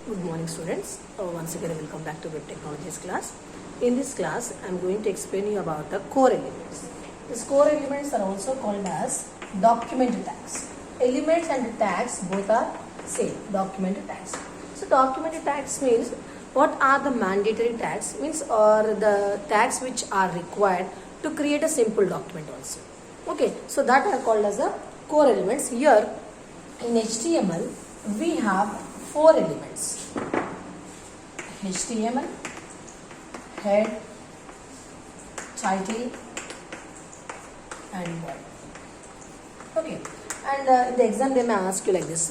Good morning students. Once again welcome back to Web Technologies class. In this class I am going to explain you about the core elements. These core elements are also called as document tags. Elements and tags both are same, document tags. So document tags means what are the mandatory tags, means or the tags which are required to create a simple document also. Okay, so that are called as the core elements. Here in HTML we have four elements: HTML, head, title and body. Okay, and in the exam they may ask you like this,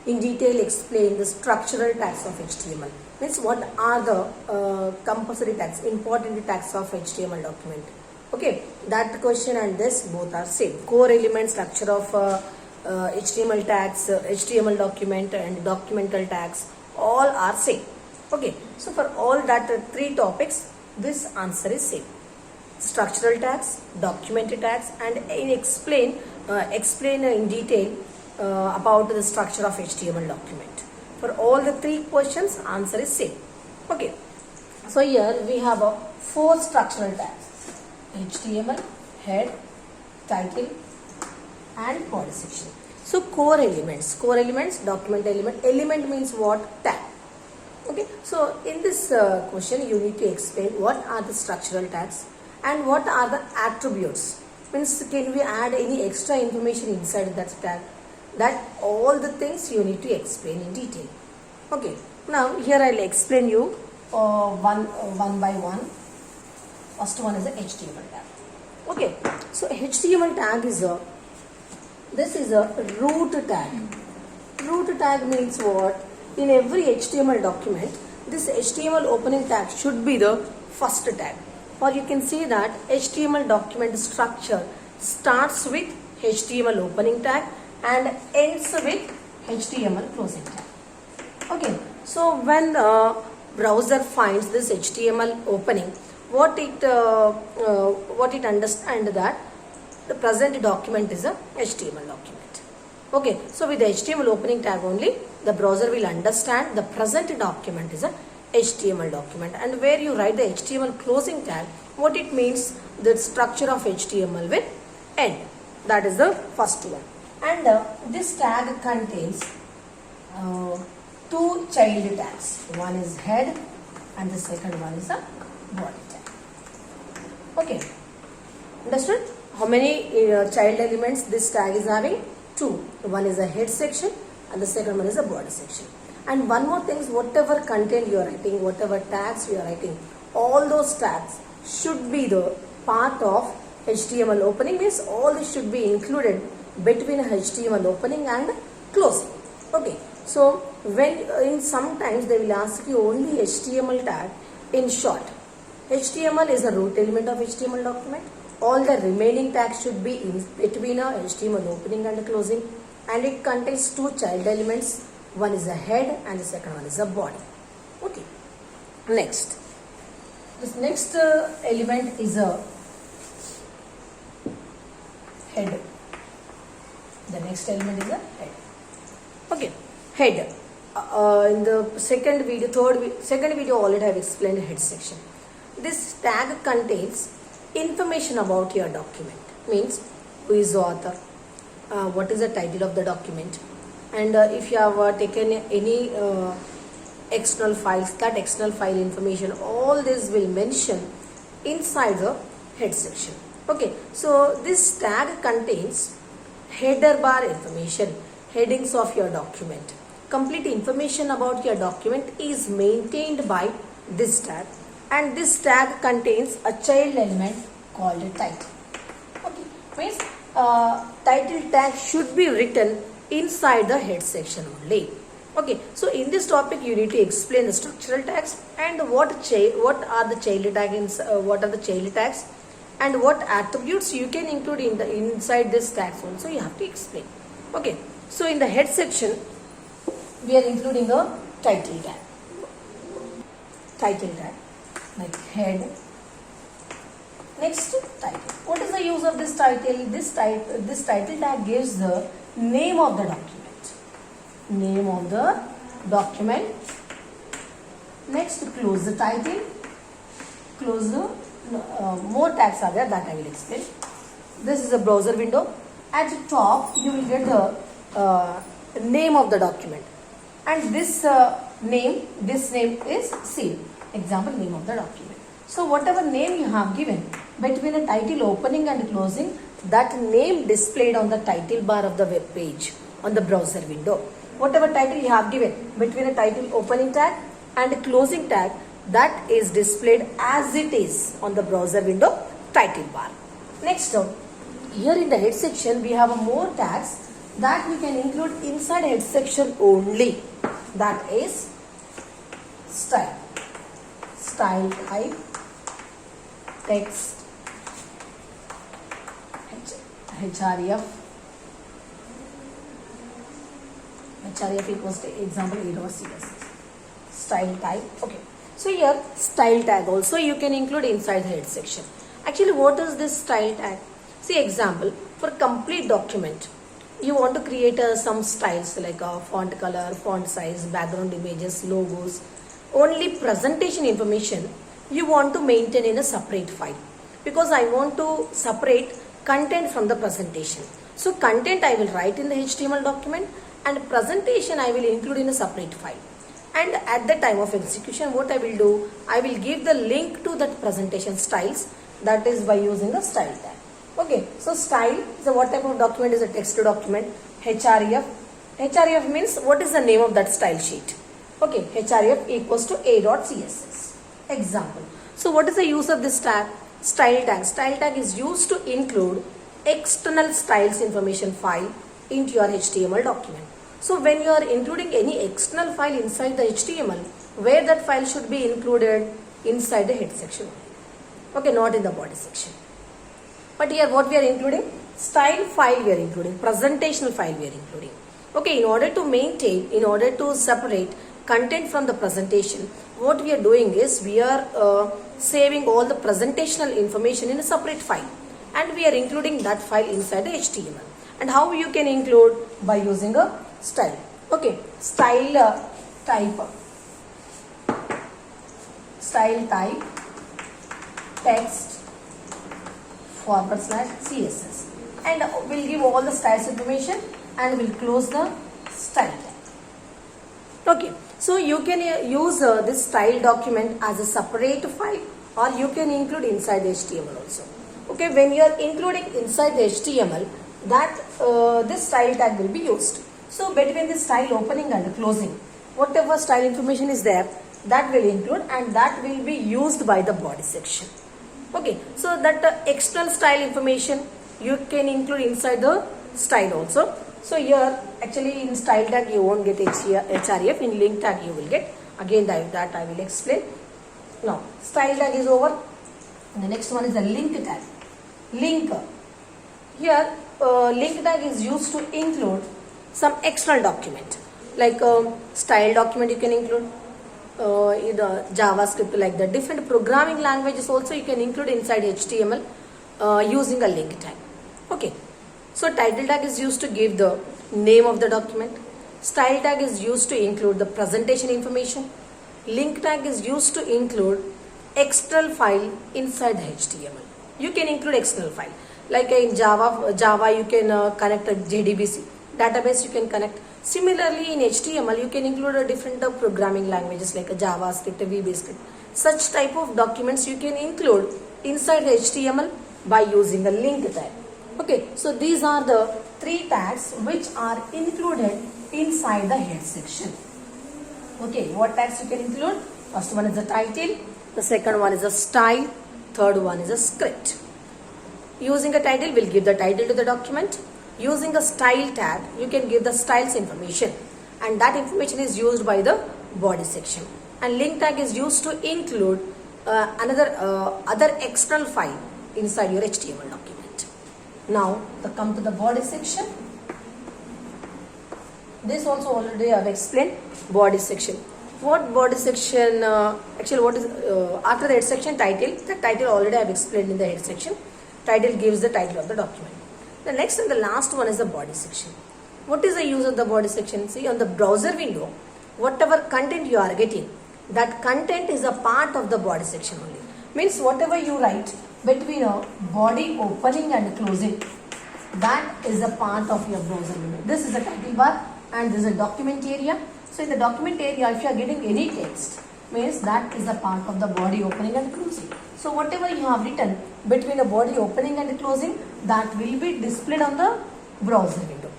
in detail explain the structural tags of HTML. Means what are the compulsory tags, important tags of HTML document. Okay, that question and this both are same. Core element, structure of HTML tags, HTML document and documental tags, all are same. Okay, so for all that three topics, this answer is same. Structural tags, documented tags, and explain in detail about the structure of HTML document. For all the three questions, answer is same. Okay, so here we have four structural tags: HTML, head, title and body section. So core elements, document element means what? Tag. Okay, so in this question you need to explain what are the structural tags and what are the attributes. Means can we add any extra information inside that tag? That all the things you need to explain in detail. Okay, now here I'll explain you one by one. First one is the HTML tag. Okay, so HTML tag is this is a root tag. Root tag means what? In every HTML document, this HTML opening tag should be the first tag. Or you can see that HTML document structure starts with HTML opening tag and ends with HTML closing tag. Okay, so when the browser finds this HTML opening, what it understands that the present document is a HTML document. Okay, so with the HTML opening tag only, the browser will understand the present document is a HTML document. And where you write the HTML closing tag, what it means, the structure of HTML will end. That is the first one. And this tag contains two child tags. One is head and the second one is a body tag. Okay, understood? How many child elements this tag is having? Two. One is a head section and the second one is a body section. And one more thing is, whatever content you are writing, whatever tags you are writing, all those tags should be the part of HTML opening. Means all this should be included between HTML opening and closing. Okay, so when in sometimes they will ask you only HTML tag in short. HTML is a root element of HTML document. All the remaining tags should be in between a HTML opening and closing, and it contains two child elements. One is a head and the second one is a body. Okay, next, this next element is a head. The next element is a head. Okay, head. In the second video already I have explained the head section. This tag contains information about your document. Means who is the author, what is the title of the document, and if you have taken any external files, that external file information, all this will mention inside the head section. Okay, so this tag contains header bar information, headings of your document. Complete information about your document is maintained by this tag, and this tag contains a child element called a title. Okay, means title tag should be written inside the head section only. Okay, so in this topic you need to explain the structural tags and what are the child tags, what are the child tags, and what attributes you can include in the inside this tags also you have to explain. Okay, so in the head section we are including the title tag. Title tag like head. Next, title. What is the use of this title? This title tag gives the name of the document. Name of the document Next, close the title. Close the more tags are there, that I will explain. This is a browser window. At the top, you will get the name of the document, and this name is same. Example, name of the document. So whatever name you have given between a title opening and closing, that name displayed on the title bar of the web page on the browser window. Whatever title you have given between a title opening tag and a closing tag, that is displayed as it is on the browser window title bar. Next, here in the head section we have more tags that we can include inside head section only. That is style, style type, text, href equals to example a.css, style type. Okay, so here style tag also you can include inside the head section. Actually, what is this style tag? See, example, for complete document you want to create some styles like font color, font size, background images, logos. Only presentation information you want to maintain in a separate file, because I want to separate content from the presentation. So content I will write in the HTML document and presentation I will include in a separate file. And at the time of execution, what I will do, I will give the link to that presentation styles, that is by using the style tag. Okay, so style, so what type of document is a text document? href. href means what is the name of that style sheet. Okay, href equals to a.css. Example. So what is the use of this tag? Style tag. Style tag is used to include external styles information file into your HTML document. So when you are including any external file inside the HTML, where that file should be included? Inside the head section. Okay, not in the body section. But here what we are including? Style file we are including, presentational file we are including. Okay, in order to maintain, in order to separate content from the presentation, what we are doing is we are saving all the presentational information in a separate file, and we are including that file inside the HTML. And how you can include? By using a style. Okay, style type, text /CSS, and we'll give all the styles information and we'll close the style tag. Okay, so you can use this style document as a separate file, or you can include inside the HTML also. Okay, when you are including inside the HTML, that this style tag will be used. So between the style opening and the closing, whatever style information is there, that will include, and that will be used by the body section. Okay, so that external style information you can include inside the style also. So here actually in style tag you won't get href, in link tag you will get. Again that I will explain. Now style tag is over. The next one is the link tag. Link. Here link tag is used to include some external document, like style document you can include. The JavaScript, like the different programming languages also you can include inside HTML using a link tag. Okay, so title tag is used to give the name of the document. Style tag is used to include the presentation information. Link tag is used to include external file inside the HTML. You can include external file, like in Java you can connect a JDBC database, you can connect. Similarly, in HTML, you can include a different programming languages like a JavaScript, a VBScript. Such type of documents you can include inside the HTML by using a link tag. Okay, so these are the 3 tags which are included inside the head section. Okay, what tags you can include? First one is the title, the second one is a style, third one is a script. Using a title, we'll give the title to the document. Using a style tag, you can give the styles information, and that information is used by the body section. And link tag is used to include other external file inside your HTML document. Now, come to the body section. This also already I have explained. Body section. What body section? Actually, what is after the head section title? The title already I have explained in the head section. Title gives the title of the document. The next and the last one is the body section. What is the use of the body section? See, on the browser window, whatever content you are getting, that content is a part of the body section only. Means whatever you write between a body opening and closing, that is a part of your browser window. This is a title bar and this is a document area. So in the document area, if you are getting any text, means that is a part of the body opening and closing. So whatever you have written between a body opening and closing, that will be displayed on the browser window.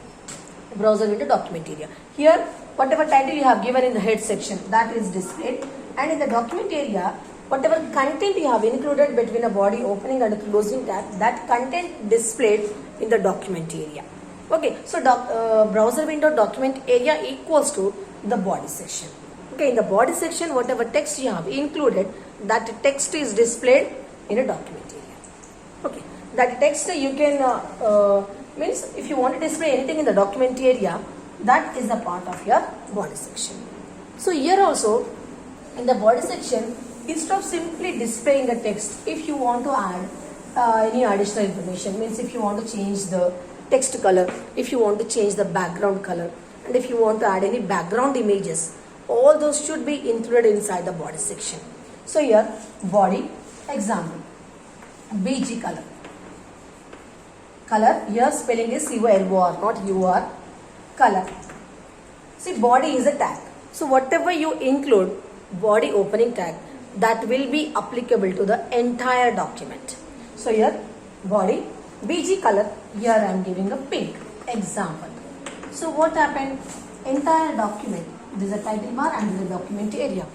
Browser window document area. Here, whatever title you have given in the head section, that is displayed, and in the document area, whatever content you have included between a body opening and closing tab, that content displayed in the document area. Okay, so browser window document area equals to the body section. Okay, in the body section, whatever text you have included, that text is displayed in a document area. Okay, that text you can means if you want to display anything in the document area, that is a part of your body section. So here also in the body section, instead of simply displaying the text, if you want to add any additional information, means if you want to change the text color, if you want to change the background color, and if you want to add any background images, all those should be included inside the body section. So here body example, BG color. Color, here spelling is COLOR, not UR. Color. See, body is a tag. So whatever you include body opening tag, that will be applicable to the entire document. So here body BG color, here I am giving a pink example. So what happened? Entire document, this is a title bar and this is a document area.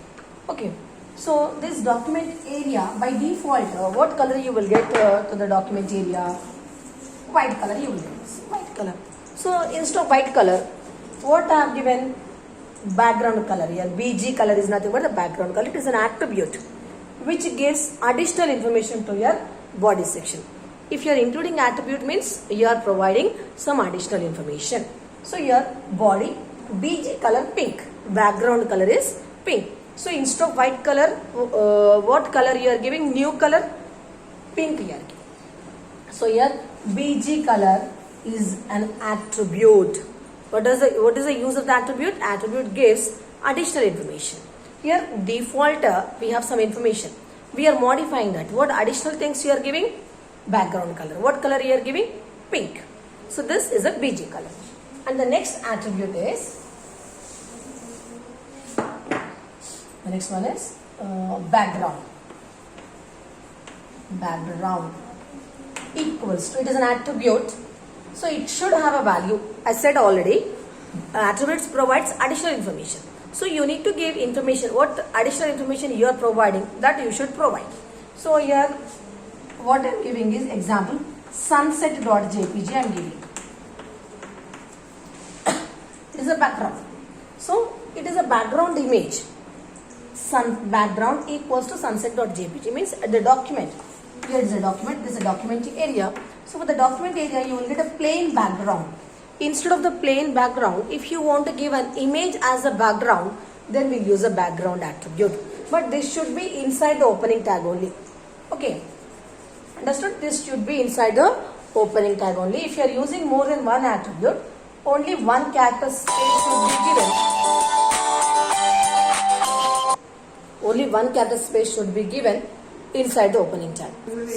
Okay, so this document area by default, what color you will get to the document area? White color you will get, white color. So instead of white color, what I have given? Background color. Here BG color is nothing but the background color. It is an attribute which gives additional information to your body section. If you are including attribute, means you are providing some additional information. So here body BG color pink, background color is pink. So instead of white color, what color you are giving? New color, pink you are giving. So here BG color is an attribute. What is the use of the attribute? Attribute gives additional information. Here default we have some information. We are modifying that. What additional things you are giving? Background color. What color you are giving? Pink. So this is a BG color. And the next attribute is, the next one is background. Background equals to, it is an attribute, so it should have a value. I said already, attributes provides additional information. So you need to give information, what additional information you are providing, that you should provide. So here what I am giving is example sunset.jpg I am giving. It is a background. So it is a background image. Sun background equals to sunset.jpg means the document. Here is a document, this is a document area. So for the document area, you will get a plain background. Instead of the plain background, if you want to give an image as a background, then we'll use a background attribute. But this should be inside the opening tag only. Okay. Understood? This should be inside the opening tag only. If you are using more than one attribute, only one character space should be given. Only one character space should be given inside the opening tag.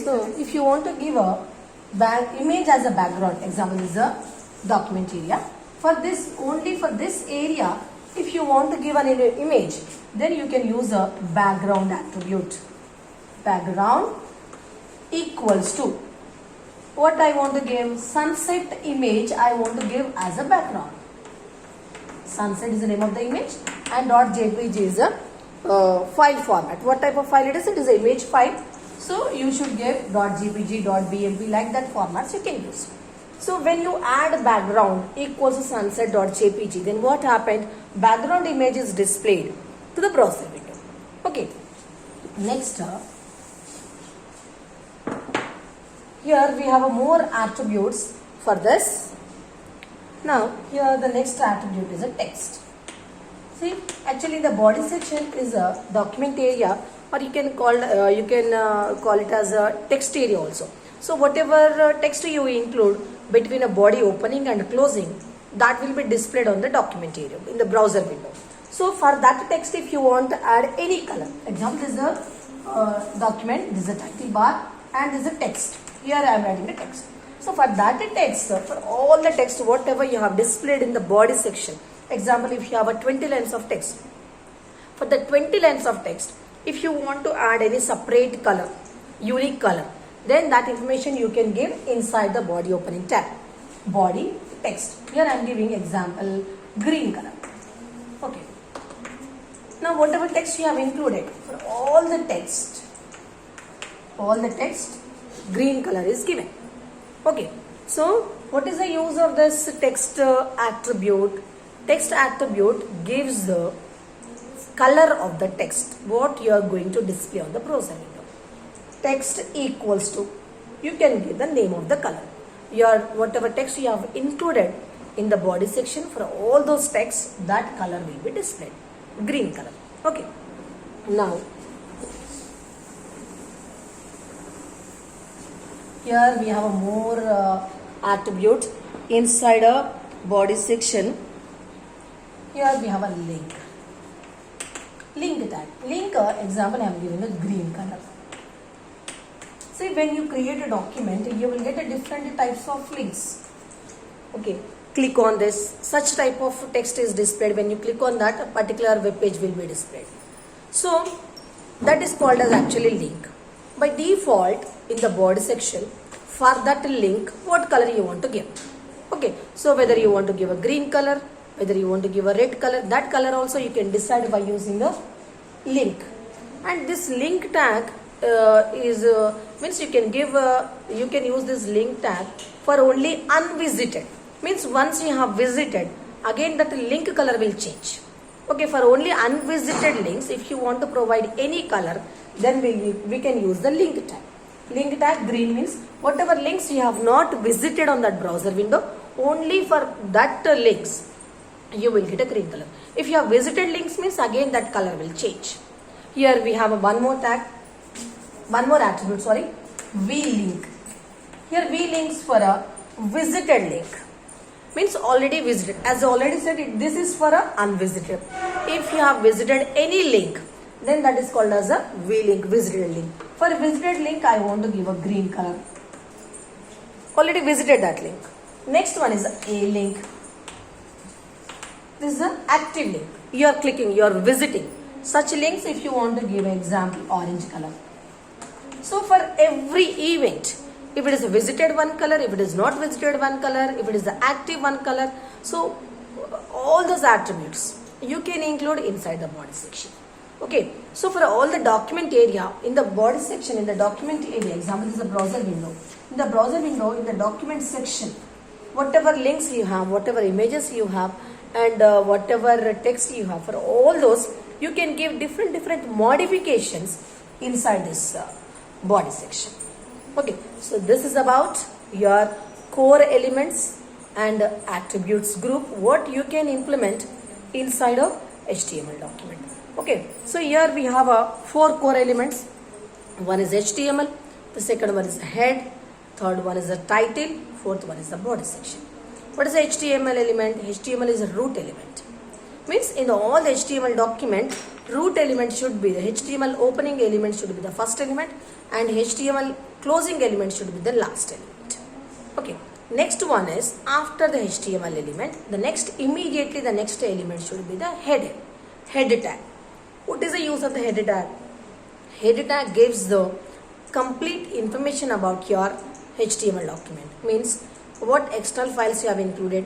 So if you want to give a image as a background, example is a document area. For this, only for this area, if you want to give an image, then you can use a background attribute. Background equals to, what I want to give? Sunset image I want to give as a background. Sunset is the name of the image and .jpg is a file format. What type of file it is? It is an image file. So you should give .gpg, .bmp, like that formats you can use. So when you add background equals to sunset.jpg, then what happened? Background image is displayed to the browser window. Okay. Next, here we have more attributes for this. Now here the next attribute is a text. See, actually the body section is a document area, or you can call it as a text area also. So whatever text you include between a body opening and closing, that will be displayed on the document area in the browser window. So for that text, if you want to add any color, example, this is a document, this is a title bar, and this is a text. Here I am writing the text. So for that text, for all the text, whatever you have displayed in the body section, example, if you have a 20 lines of text, for the 20 lines of text, if you want to add any separate color, unique color, then that information you can give inside the body opening tag. Body text. Here I am giving example green color. Okay. Now whatever text you have included, for all the text, green color is given. Okay. So what is the use of this text attribute? Text attribute gives the color of the text, what you are going to display on the browser window. Text equals to, you can give the name of the color. Your whatever text you have included in the body section, for all those texts, that color will be displayed, green color. Okay. Now here we have a more attribute inside a body section. Here we have a link. Link tag. Link example I am giving a green color. See, when you create a document, you will get a different types of links. Okay, click on this. Such type of text is displayed. When you click on that, a particular web page will be displayed. So that is called as actually link. By default, in the body section, for that link, what color you want to give. Okay, so whether you want to give a green color, whether you want to give a red color, that color also you can decide by using the link. And this link tag means you can give you can use this link tag for only unvisited. Means once you have visited, again that link color will change. Okay, for only unvisited links, if you want to provide any color, then we can use the link tag. Link tag green means whatever links you have not visited on that browser window, only for that links you will get a green color. If you have visited links means again that color will change. Here we have one more attribute, v-link. Here v-links for a visited link. Means already visited. As I already said, this is for a unvisited. If you have visited any link, then that is called as a v-link, visited link. For a visited link, I want to give a green color. Already visited that link. Next one is a link. This is an active link. You are clicking, you are visiting. Such links, if you want to give an example, orange color. So for every event, if it is a visited one color, if it is not visited one color, if it is the active one color, so all those attributes you can include inside the body section. Okay, so for all the document area, in the body section, in the document area, example is the browser window. In the browser window, in the document section, whatever links you have, whatever images you have, and whatever text you have, for all those, you can give different modifications inside this body section. Okay, so this is about your core elements and attributes group, what you can implement inside a HTML document. Okay, so here we have 4 core elements. One is HTML, the second one is the head, third one is the title, fourth one is the body section. What is the HTML element? HTML is a root element. Means in all the HTML document, root element should be the HTML opening element should be the first element, and HTML closing element should be the last element. Okay, next one is after the HTML element, immediately the next element should be the head tag. What is the use of the head tag? Head tag gives the complete information about your HTML document. Means what external files you have included,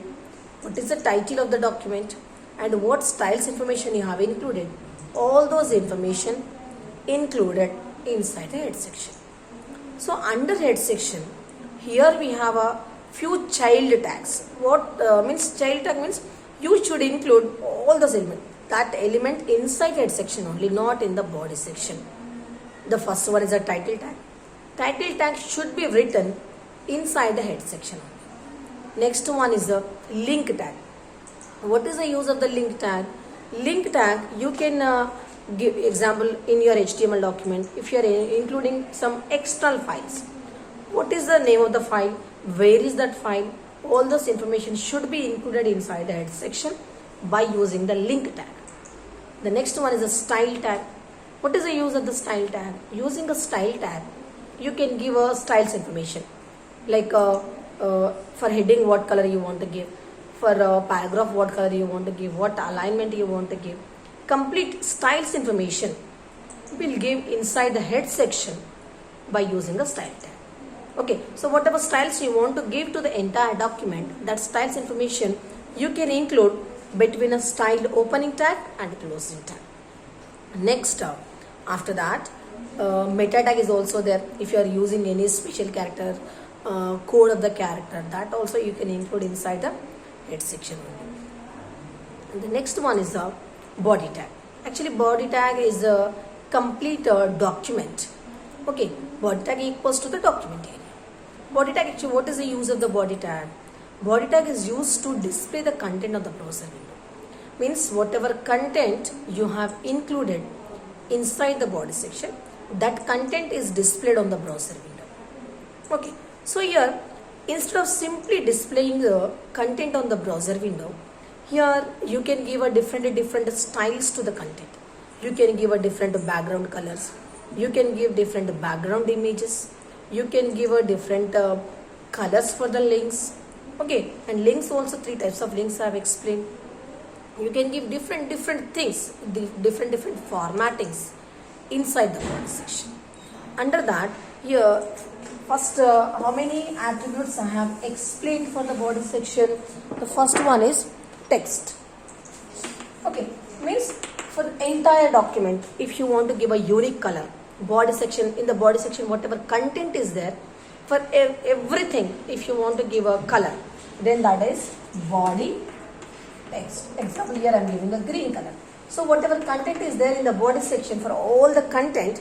what is the title of the document, and what styles information you have included. All those information included inside the head section. So under head section, here we have a few child tags. What means child tag means you should include all those elements. That element inside head section only, not in the body section. The first one is a title tag. Title tag should be written inside the head section only. Next one is the link tag. What is the use of the link tag? Link tag, you can give example in your HTML document. If you are including some external files, what is the name of the file? Where is that file? All this information should be included inside the head section by using the link tag. The next one is a style tag. What is the use of the style tag? Using a style tag, you can give a styles information, like for heading what color you want to give, for a paragraph what color you want to give, what alignment you want to give. Complete styles information will give inside the head section by using a style tag. Okay, so whatever styles you want to give to the entire document, that styles information you can include between a styled opening tag and closing tag. Next, after that, meta tag is also there. If you are using any special character, code of the character, that also you can include inside the head section. And the next one is the body tag. Actually, body tag is a complete document. Okay, body tag equals to the document area. Body tag, actually, what is the use of the body tag? Body tag is used to display the content of the browser window. Means whatever content you have included inside the body section, that content is displayed on the browser window. Okay, so here instead of simply displaying the content on the browser window, here you can give a different styles to the content. You can give a different background colors. You can give different background images. You can give a different colors for the links. Okay, and links also, 3 types of links I have explained. You can give different things, different formattings inside the body section. Under that, here first how many attributes I have explained for the body section. The first one is text. Okay, means for the entire document, if you want to give a unique color, body section, in the body section whatever content is there, for everything if you want to give a color, then that is body text. Example, here I am giving a green color. So whatever content is there in the body section, for all the content,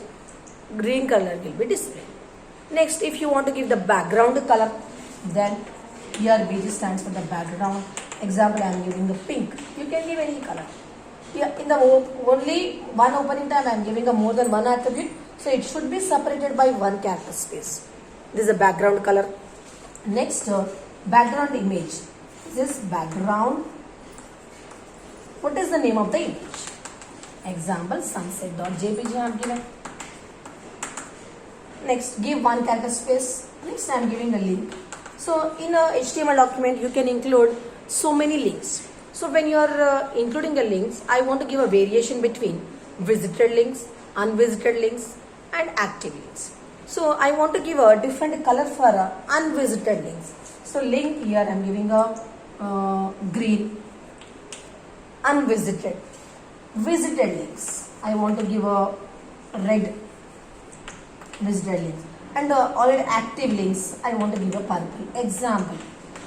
green color will be displayed. Next, if you want to give the background color, then here BG stands for the background. Example, I am giving the pink. You can give any color. Here in the only one opening time I am giving a more than one attribute, so it should be separated by one character space. This is a background color. Next, background image. This background. What is the name of the image? Example, sunset.jpg I am given. Next, give one character space. Next, I am giving a link. So in a HTML document, you can include so many links. So when you are including a links, I want to give a variation between visited links, unvisited links, and active links. So I want to give a different color for unvisited links. So link, here I am giving a green. Unvisited. Visited links, I want to give a red. Visited links. And already active links, I want to give a purple. Example.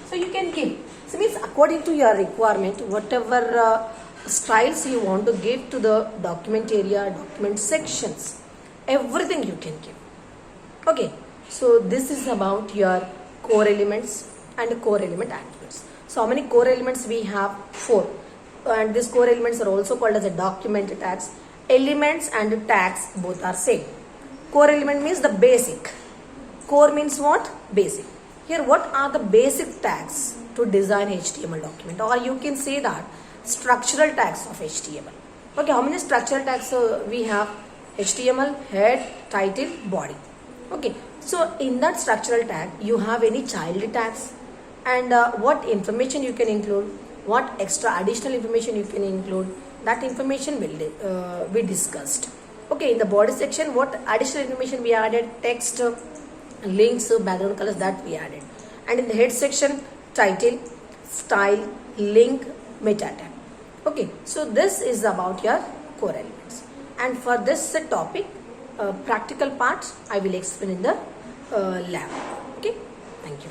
So you can give. So means according to your requirement, whatever styles you want to give to the document area, document sections, everything you can give. Okay. So this is about your core elements and core element attributes. So how many core elements we have? 4. And these core elements are also called as a document tags. Elements and tags both are same. Core element means the basic. Core means what? Basic. Here what are the basic tags to design HTML document, or you can say that structural tags of HTML. Okay, how many structural tags we have? HTML, head, title, body. Okay, so in that structural tag you have any child tags, and what information you can include, what extra additional information you can include, that information will be discussed. Okay, in the body section, what additional information we added? Text, links, background colors, that we added. And in the head section, title, style, link, meta tag. Okay, so this is about your core elements. And for this topic, practical part, I will explain in the lab. Okay, thank you.